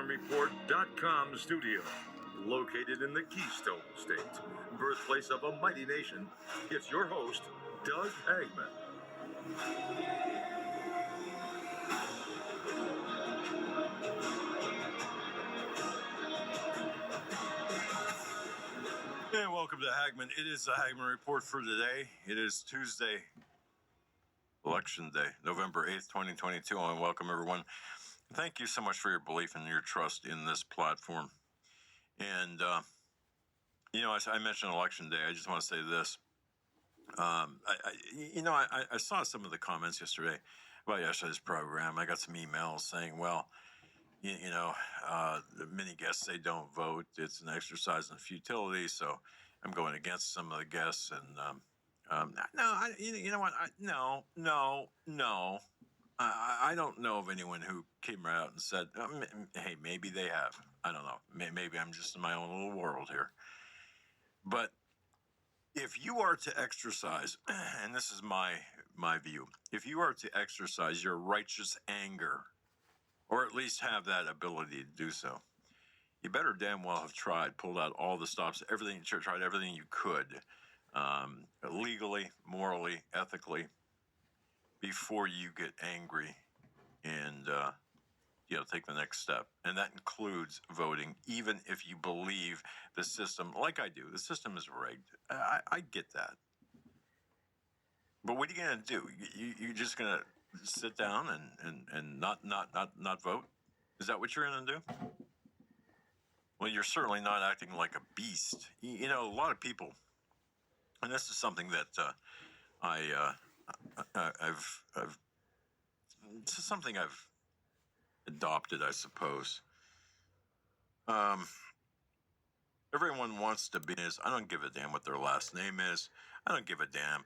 HagmannReport.com studio. Located in the Keystone State, birthplace of a mighty nation, it's your host, Doug Hagmann. And welcome to Hagmann. It is the Hagmann Report for today. It is Tuesday, Election Day, November 8th, 2022. And welcome, everyone. Thank you so much for your belief and your trust in this platform. And, I mentioned Election Day. I just want to say this. I saw some of the comments yesterday about yesterday's program. I got some emails saying, well, the many guests say don't vote. It's an exercise in futility. So I'm going against some of the guests. And no. I don't know of anyone who came right out and said, hey, maybe they have. I don't know. Maybe I'm just in my own little world here. But if you are to exercise, and this is my view, if you are to exercise your righteous anger, or at least have that ability to do so, you better damn well have pulled out all the stops, tried everything you could, legally, morally, ethically, before you get angry and take the next step. And that includes voting, even if you believe the system, like I do, the system is rigged. I get that. But what are you going to do? You're just going to sit down and not vote? Is that what you're going to do? Well, you're certainly not acting like a beast. A lot of people, and this is something that I've adopted, I suppose. Everyone wants to be is. I don't give a damn what their last name is. I don't give a damn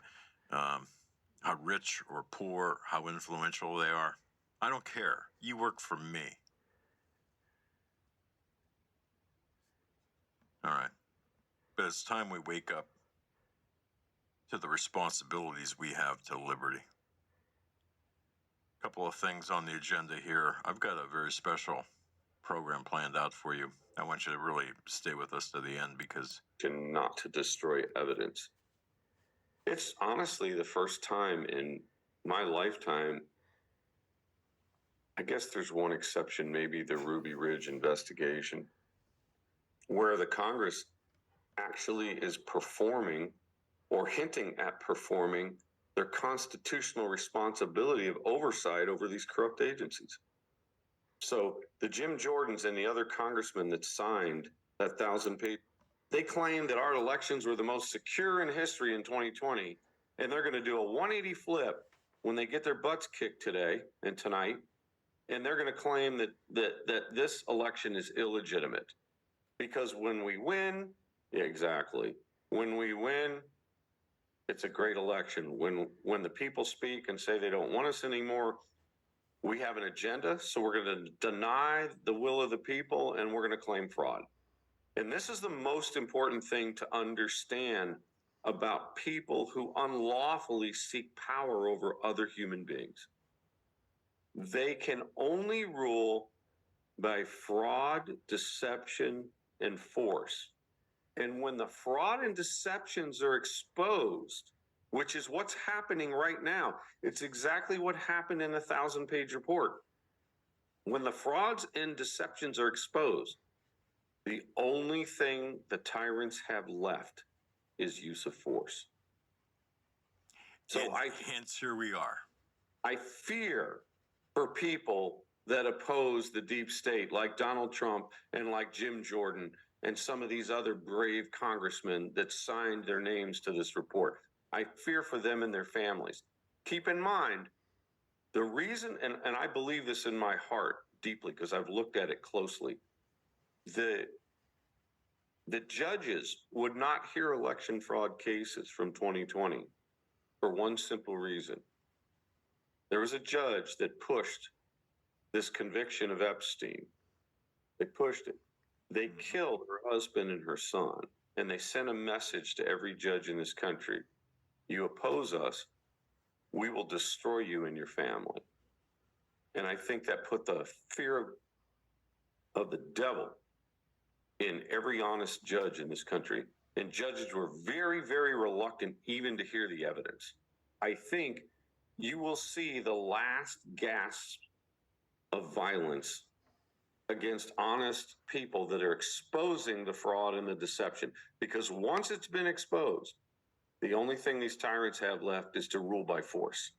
how rich or poor, how influential they are. I don't care. You work for me. All right. But it's time we wake up to the responsibilities we have to liberty. A couple of things on the agenda here. I've got a very special program planned out for you. I want you to really stay with us to the end because not to destroy evidence. It's honestly the first time in my lifetime. I guess there's one exception, maybe the Ruby Ridge investigation, where the Congress actually is performing or hinting at performing their constitutional responsibility of oversight over these corrupt agencies. So the Jim Jordans and the other congressmen that signed that 1,000-page, they claim that our elections were the most secure in history in 2020, and they're going to do a 180 flip when they get their butts kicked today and tonight, and they're going to claim that this election is illegitimate. Because when we win, when we win, it's a great election. When the people speak and say they don't want us anymore, we have an agenda, so we're going to deny the will of the people and we're going to claim fraud. And this is the most important thing to understand about people who unlawfully seek power over other human beings. They can only rule by fraud, deception, and force. And when the fraud and deceptions are exposed, which is what's happening right now. It's exactly what happened in the 1,000-page report. When the frauds and deceptions are exposed, the only thing the tyrants have left is use of force. So hence here we are. I fear for people that oppose the deep state, like Donald Trump and like Jim Jordan and some of these other brave congressmen that signed their names to this report. I fear for them and their families. Keep in mind, the reason, and I believe this in my heart deeply because I've looked at it closely, the judges would not hear election fraud cases from 2020 for one simple reason. There was a judge that pushed this conviction of Epstein. They pushed it. They killed her husband and her son, and they sent a message to every judge in this country. You oppose us, we will destroy you and your family. And I think that put the fear of the devil in every honest judge in this country. And judges were very, very reluctant even to hear the evidence. I think you will see the last gasp of violence against honest people that are exposing the fraud and the deception. Because once it's been exposed, the only thing these tyrants have left is to rule by force.